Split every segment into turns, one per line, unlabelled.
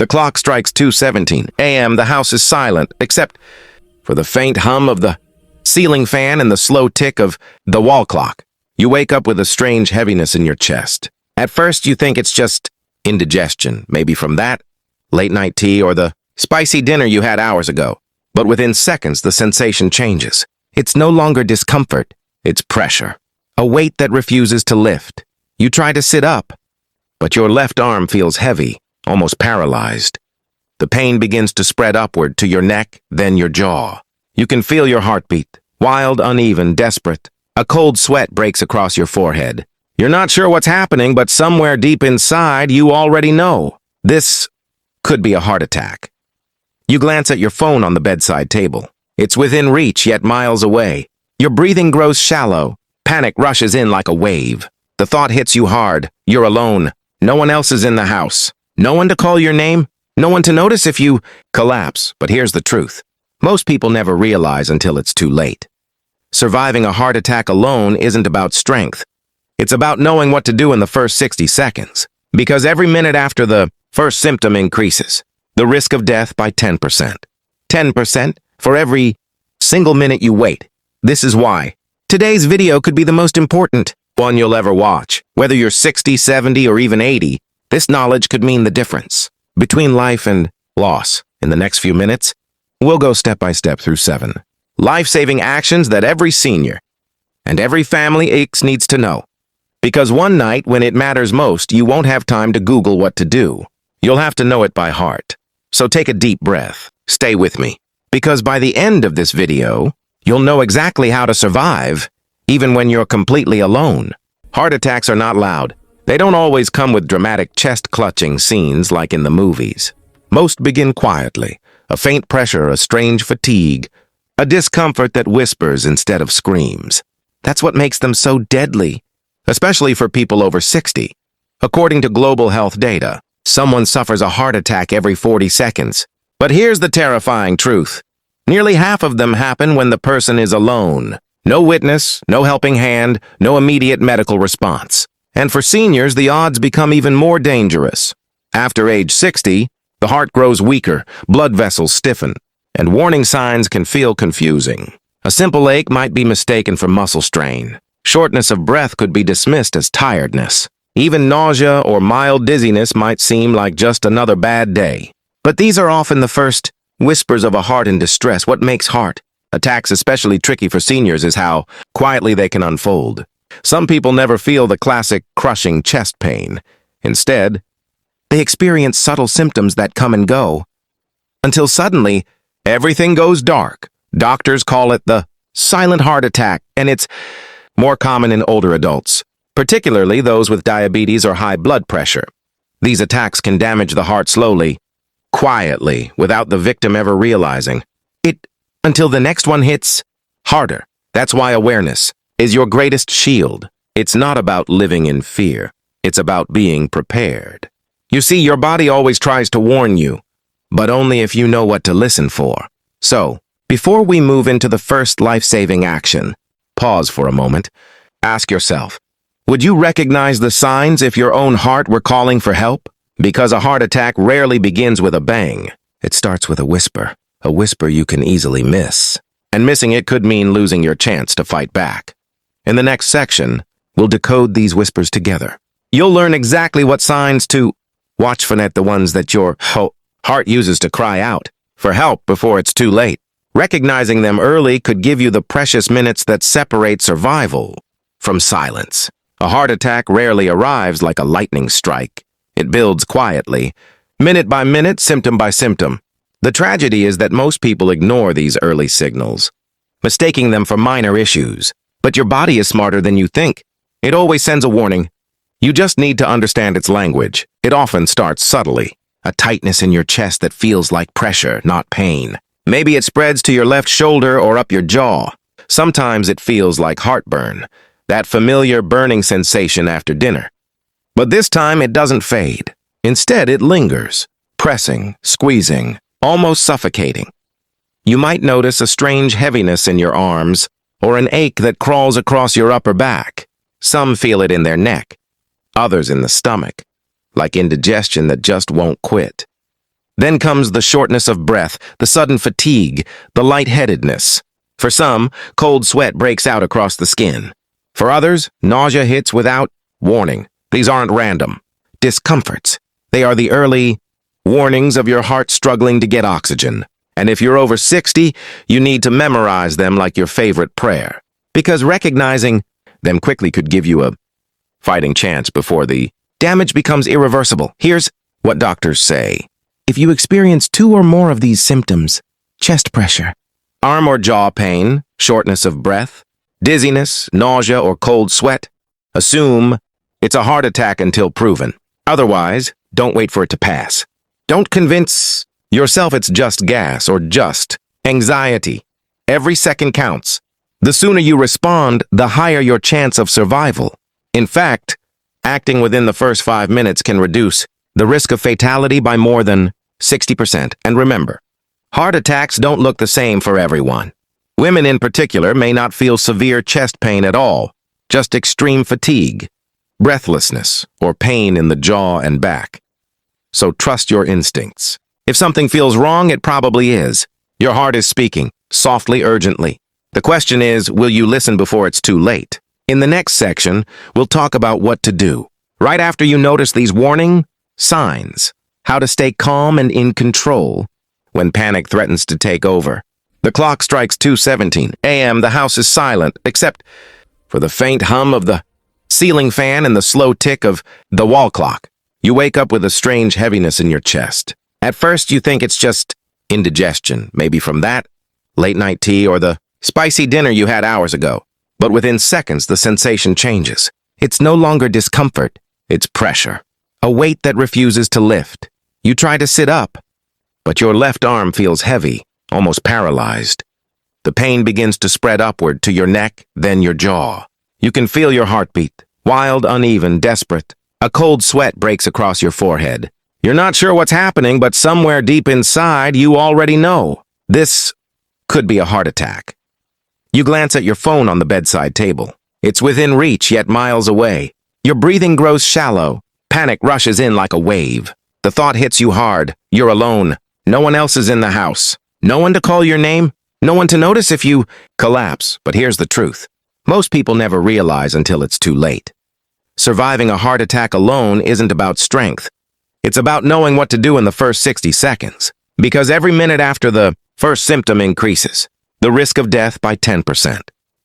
The clock strikes 2:17 a.m. The house is silent, except for the faint hum of the ceiling fan and the slow tick of the wall clock. You wake up with a strange heaviness in your chest. At first, you think it's just indigestion, maybe from that late-night tea or the spicy dinner you had hours ago. But within seconds, the sensation changes. It's no longer discomfort, it's pressure, a weight that refuses to lift. You try to sit up, but your left arm feels heavy, almost paralyzed. The pain begins to spread upward to your neck, then your jaw. You can feel your heartbeat, wild, uneven, desperate. A cold sweat breaks across your forehead. You're not sure what's happening, but somewhere deep inside, you already know. This could be a heart attack. You glance at your phone on the bedside table. It's within reach, yet miles away. Your breathing grows shallow. Panic rushes in like a wave. The thought hits you hard. You're alone. No one else is in the house. No one to call your name. No one to notice if you collapse. But here's the truth. Most people never realize until it's too late. Surviving a heart attack alone isn't about strength. It's about knowing what to do in the first 60 seconds. Because every minute after the first symptom increases the risk of death by 10%. 10% for every single minute you wait. This is why today's video could be the most important one you'll ever watch. Whether you're 60, 70, or even 80, this knowledge could mean the difference between life and loss. In the next few minutes, we'll go step by step through 7 life-saving actions that every senior and every family needs to know. Because one night, when it matters most, you won't have time to Google what to do. You'll have to know it by heart. So take a deep breath. Stay with me. Because by the end of this video, you'll know exactly how to survive, even when you're completely alone. Heart attacks are not loud. They don't always come with dramatic chest-clutching scenes like in the movies. Most begin quietly. A faint pressure, a strange fatigue, a discomfort that whispers instead of screams. That's what makes them so deadly, especially for people over 60. According to global health data, someone suffers a heart attack every 40 seconds. But here's the terrifying truth. Nearly half of them happen when the person is alone. No witness, no helping hand, no immediate medical response. And for seniors, the odds become even more dangerous. After age 60, the heart grows weaker, blood vessels stiffen, and warning signs can feel confusing. A simple ache might be mistaken for muscle strain. Shortness of breath could be dismissed as tiredness. Even nausea or mild dizziness might seem like just another bad day. But these are often the first whispers of a heart in distress. What makes heart attacks especially tricky for seniors is how quietly they can unfold. Some people never feel the classic crushing chest pain. Instead, they experience subtle symptoms that come and go, until suddenly, everything goes dark. Doctors call it the silent heart attack, and it's more common in older adults, particularly those with diabetes or high blood pressure. These attacks can damage the heart slowly, quietly, without the victim ever realizing it, until the next one hits harder. That's why awareness is your greatest shield. It's not about living in fear. It's about being prepared. You see, your body always tries to warn you, but only if you know what to listen for. So, before we move into the first life-saving action, pause for a moment. Ask yourself, would you recognize the signs if your own heart were calling for help? Because a heart attack rarely begins with a bang. It starts with a whisper you can easily miss. And missing it could mean losing your chance to fight back. In the next section, we'll decode these whispers together. You'll learn exactly what signs to watch for, the ones that your heart uses to cry out for help before it's too late. Recognizing them early could give you the precious minutes that separate survival from silence. A heart attack rarely arrives like a lightning strike. It builds quietly, minute by minute, symptom by symptom. The tragedy is that most people ignore these early signals, mistaking them for minor issues. But your body is smarter than you think. It always sends a warning. You just need to understand its language. It often starts subtly. A tightness in your chest that feels like pressure, not pain. Maybe it spreads to your left shoulder or up your jaw. Sometimes it feels like heartburn, that familiar burning sensation after dinner. But this time it doesn't fade. Instead, it lingers, pressing, squeezing, almost suffocating. You might notice a strange heaviness in your arms or an ache that crawls across your upper back. Some feel it in their neck, others in the stomach, like indigestion that just won't quit. Then comes the shortness of breath, the sudden fatigue, the lightheadedness. For some, cold sweat breaks out across the skin. For others, nausea hits without warning. These aren't random discomforts. They are the early warnings of your heart struggling to get oxygen. And if you're over 60, you need to memorize them like your favorite prayer. Because recognizing them quickly could give you a fighting chance before the damage becomes irreversible. Here's what doctors say. If you experience 2 or more of these symptoms, chest pressure, arm or jaw pain, shortness of breath, dizziness, nausea, or cold sweat, assume it's a heart attack until proven. Otherwise, don't wait for it to pass. Don't convince yourself it's just gas or just anxiety. Every second counts. The sooner you respond, the higher your chance of survival. In fact, acting within the first 5 minutes can reduce the risk of fatality by more than 60%. And remember, heart attacks don't look the same for everyone. Women in particular may not feel severe chest pain at all, just extreme fatigue, breathlessness, or pain in the jaw and back. So trust your instincts. If something feels wrong, it probably is. Your heart is speaking, softly, urgently. The question is, will you listen before it's too late? In the next section, we'll talk about what to do right after you notice these warning signs, how to stay calm and in control when panic threatens to take over. The clock strikes 2:17 a.m. The house is silent, except for the faint hum of the ceiling fan and the slow tick of the wall clock. You wake up with a strange heaviness in your chest. At first, you think it's just indigestion, maybe from that late-night tea or the spicy dinner you had hours ago. But within seconds, the sensation changes. It's no longer discomfort, it's pressure, a weight that refuses to lift. You try to sit up, but your left arm feels heavy, almost paralyzed. The pain begins to spread upward to your neck, then your jaw. You can feel your heartbeat, wild, uneven, desperate. A cold sweat breaks across your forehead. You're not sure what's happening, but somewhere deep inside, you already know. This could be a heart attack. You glance at your phone on the bedside table. It's within reach, yet miles away. Your breathing grows shallow. Panic rushes in like a wave. The thought hits you hard. You're alone. No one else is in the house. No one to call your name. No one to notice if you collapse. But here's the truth. Most people never realize until it's too late. Surviving a heart attack alone isn't about strength. It's about knowing what to do in the first 60 seconds. Because every minute after the first symptom increases the risk of death by 10%.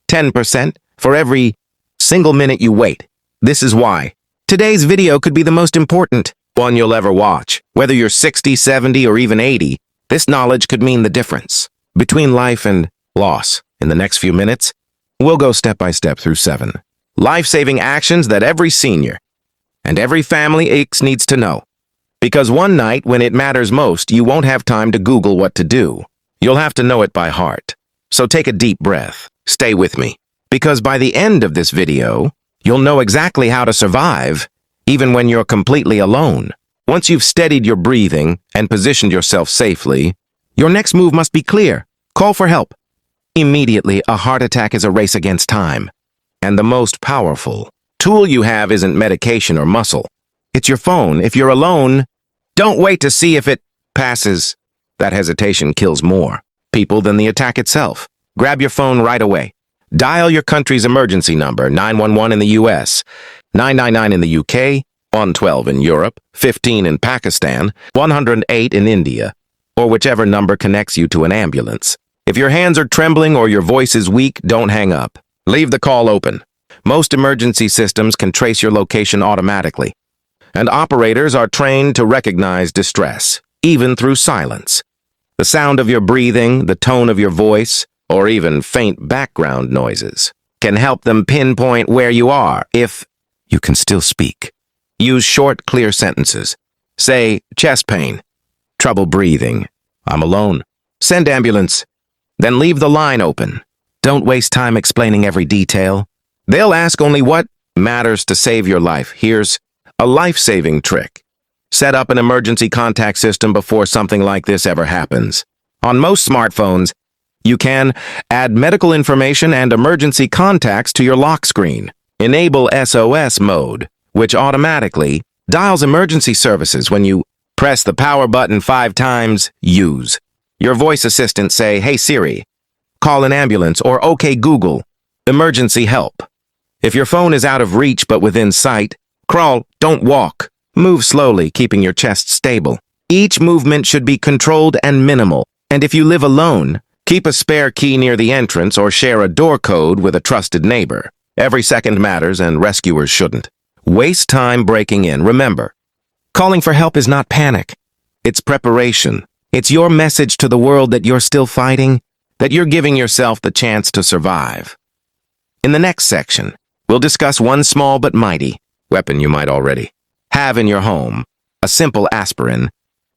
10% for every single minute you wait. This is why today's video could be the most important one you'll ever watch. Whether you're 60, 70, or even 80, this knowledge could mean the difference between life and loss. In the next few minutes, we'll go step by step through 7 life-saving actions that every senior and every family needs to know. Because one night, when it matters most, you won't have time to Google what to do. You'll have to know it by heart. So take a deep breath. Stay with me. Because by the end of this video, you'll know exactly how to survive, even when you're completely alone. Once you've steadied your breathing and positioned yourself safely, your next move must be clear. Call for help. Immediately, a heart attack is a race against time. And the most powerful tool you have isn't medication or muscle. It's your phone. If you're alone, don't wait to see if it passes. That hesitation kills more people than the attack itself. Grab your phone right away. Dial your country's emergency number, 911 in the US, 999 in the UK, 112 in Europe, 15 in Pakistan, 108 in India, or whichever number connects you to an ambulance. If your hands are trembling or your voice is weak, don't hang up. Leave the call open. Most emergency systems can trace your location automatically, and operators are trained to recognize distress, even through silence. The sound of your breathing, the tone of your voice, or even faint background noises can help them pinpoint where you are if you can still speak. Use short, clear sentences. Say, chest pain, trouble breathing, I'm alone. Send ambulance. Then leave the line open. Don't waste time explaining every detail. They'll ask only what matters to save your life. Here's a life-saving trick. Set up an emergency contact system before something like this ever happens. On most smartphones, you can add medical information and emergency contacts to your lock screen. Enable SOS mode, which automatically dials emergency services when you Press the power button 5 times, use. Your voice assistant say, "Hey Siri, call an ambulance," or "Okay Google, emergency help." If your phone is out of reach but within sight, crawl, don't walk. Move slowly, keeping your chest stable. Each movement should be controlled and minimal. And if you live alone, keep a spare key near the entrance or share a door code with a trusted neighbor. Every second matters and rescuers shouldn't waste time breaking in. Remember, calling for help is not panic. It's preparation. It's your message to the world that you're still fighting, that you're giving yourself the chance to survive. In the next section, we'll discuss one small but mighty weapon you might already have in your home, a simple aspirin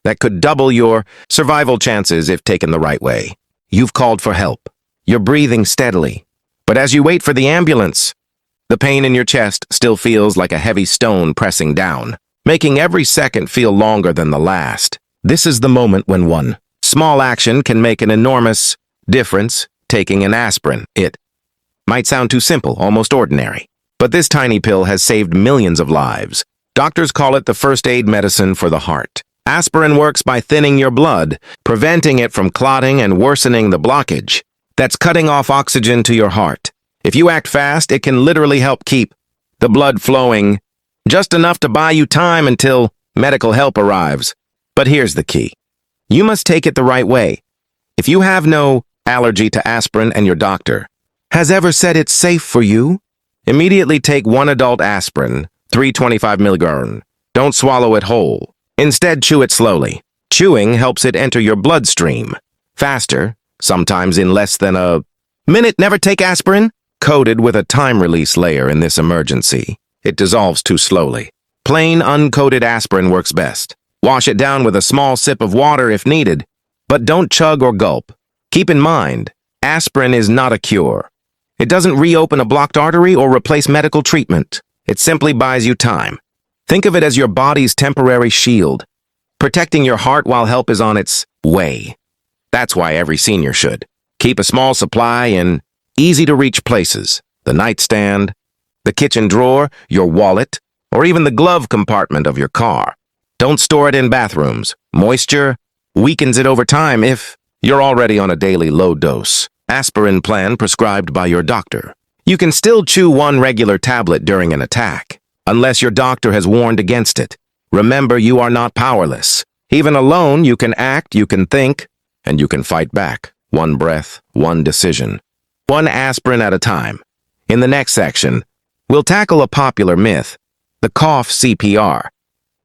that could double your survival chances if taken the right way. You've called for help. You're breathing steadily. But as you wait for the ambulance, the pain in your chest still feels like a heavy stone pressing down, making every second feel longer than the last. This is the moment when one small action can make an enormous difference. Taking an aspirin. It might sound too simple, almost ordinary, but this tiny pill has saved millions of lives. Doctors call it the first aid medicine for the heart. Aspirin works by thinning your blood, preventing it from clotting and worsening the blockage that's cutting off oxygen to your heart. If you act fast, it can literally help keep the blood flowing, just enough to buy you time until medical help arrives. But here's the key. You must take it the right way. If you have no allergy to aspirin and your doctor has ever said it's safe for you, immediately take 1 adult aspirin, 325 milligrams. Don't swallow it whole. Instead, chew it slowly. Chewing helps it enter your bloodstream faster, sometimes in less than a minute. Never take aspirin coated with a time-release layer in this emergency. It dissolves too slowly. Plain, uncoated aspirin works best. Wash it down with a small sip of water if needed, but don't chug or gulp. Keep in mind, aspirin is not a cure. It doesn't reopen a blocked artery or replace medical treatment. It simply buys you time. Think of it as your body's temporary shield, protecting your heart while help is on its way. That's why every senior should keep a small supply in easy-to-reach places: the nightstand, the kitchen drawer, your wallet, or even the glove compartment of your car. Don't store it in bathrooms. Moisture weakens it over time if you're already on a daily low-dose aspirin plan prescribed by your doctor. You can still chew 1 regular tablet during an attack, unless your doctor has warned against it. Remember, you are not powerless. Even alone, you can act, you can think, and you can fight back. 1 breath, 1 decision, 1 aspirin at a time. In the next section, we'll tackle a popular myth, the cough CPR,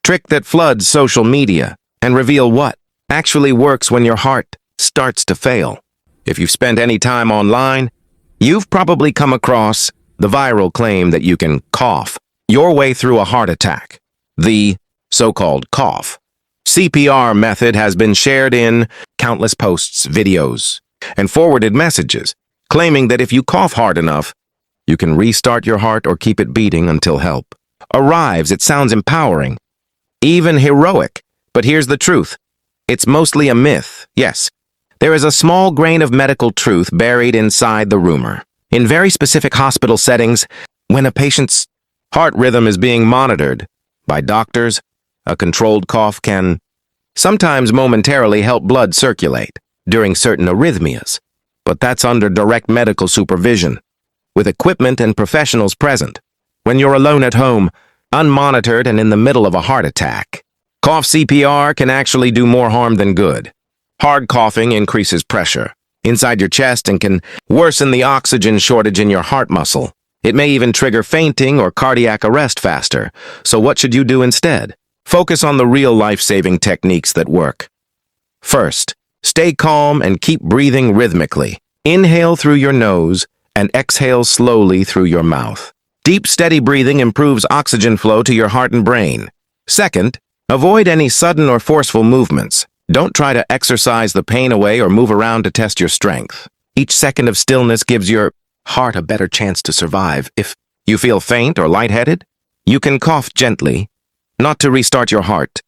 trick that floods social media, and reveal what actually works when your heart starts to fail. If you've spent any time online, you've probably come across the viral claim that you can cough your way through a heart attack. The so-called cough CPR method has been shared in countless posts, videos, and forwarded messages, claiming that if you cough hard enough, you can restart your heart or keep it beating until help arrives. It sounds empowering, even heroic, but here's the truth. It's mostly a myth. Yes, there is a small grain of medical truth buried inside the rumor. In very specific hospital settings, when a patient's heart rhythm is being monitored by doctors, a controlled cough can sometimes momentarily help blood circulate during certain arrhythmias, but that's under direct medical supervision, with equipment and professionals present. When you're alone at home, unmonitored and in the middle of a heart attack, cough CPR can actually do more harm than good. Hard coughing increases pressure inside your chest and can worsen the oxygen shortage in your heart muscle. It may even trigger fainting or cardiac arrest faster. So what should you do instead? Focus on the real life-saving techniques that work. First, stay calm and keep breathing rhythmically. Inhale through your nose and exhale slowly through your mouth. Deep, steady breathing improves oxygen flow to your heart and brain. Second, avoid any sudden or forceful movements. Don't try to exercise the pain away or move around to test your strength. Each second of stillness gives your heart a better chance to survive. If you feel faint or lightheaded, you can cough gently, not to restart your heart,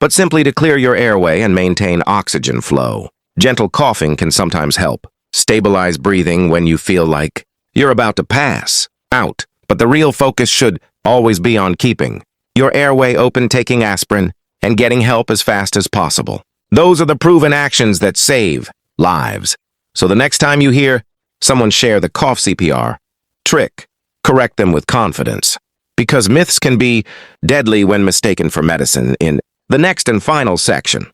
but simply to clear your airway and maintain oxygen flow. Gentle coughing can sometimes help stabilize breathing when you feel like you're about to pass out, but the real focus should always be on keeping your airway open. Taking aspirin and getting help as fast as possible. Those are the proven actions that save lives. So the next time you hear someone share the cough CPR trick, correct them with confidence. Because myths can be deadly when mistaken for medicine. In the next and final section,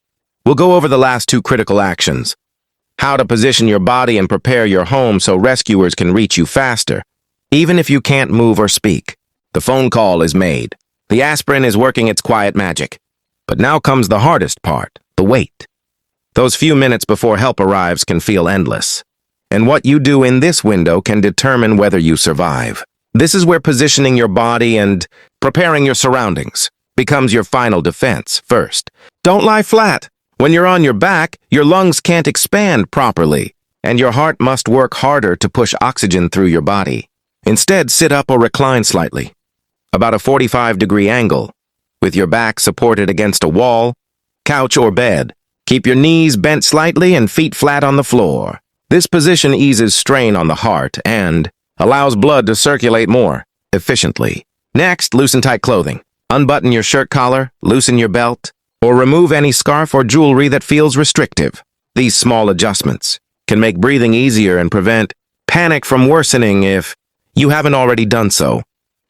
we'll go over the last two critical actions. How to position your body and prepare your home so rescuers can reach you faster, even if you can't move or speak. The phone call is made. The aspirin is working its quiet magic. But now comes the hardest part, the wait. Those few minutes before help arrives can feel endless. And what you do in this window can determine whether you survive. This is where positioning your body and preparing your surroundings becomes your final defense. First, don't lie flat. When you're on your back, your lungs can't expand properly, and your heart must work harder to push oxygen through your body. Instead, sit up or recline slightly, about a 45-degree angle, with your back supported against a wall, couch, or bed. Keep your knees bent slightly and feet flat on the floor. This position eases strain on the heart and allows blood to circulate more efficiently. Next, loosen tight clothing. Unbutton your shirt collar, loosen your belt, or remove any scarf or jewelry that feels restrictive. These small adjustments can make breathing easier and prevent panic from worsening if you haven't already done so.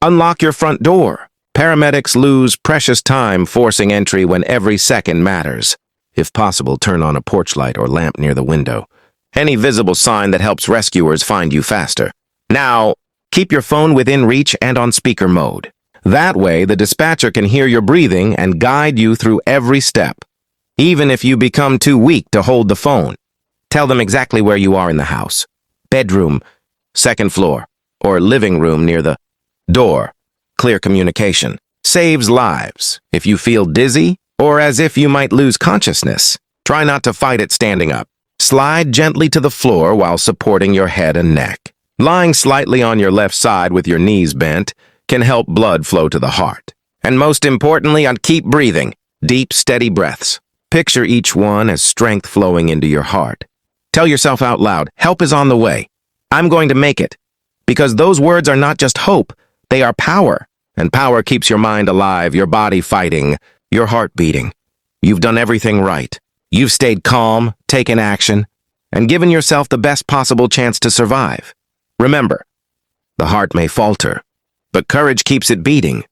Unlock your front door. Paramedics lose precious time forcing entry when every second matters. If possible, turn on a porch light or lamp near the window. Any visible sign that helps rescuers find you faster. Now, keep your phone within reach and on speaker mode. That way, the dispatcher can hear your breathing and guide you through every step. Even if you become too weak to hold the phone, tell them exactly where you are in the house. Bedroom, second floor, or living room near the door. Clear communication saves lives. If you feel dizzy or as if you might lose consciousness, try not to fight it standing up. Slide gently to the floor while supporting your head and neck. Lying slightly on your left side with your knees bent can help blood flow to the heart. And most importantly, keep breathing. Deep, steady breaths. Picture each one as strength flowing into your heart. Tell yourself out loud, help is on the way. I'm going to make it. Because those words are not just hope, they are power. And power keeps your mind alive, your body fighting, your heart beating. You've done everything right. You've stayed calm, taken action, and given yourself the best possible chance to survive. Remember, the heart may falter, but courage keeps it beating.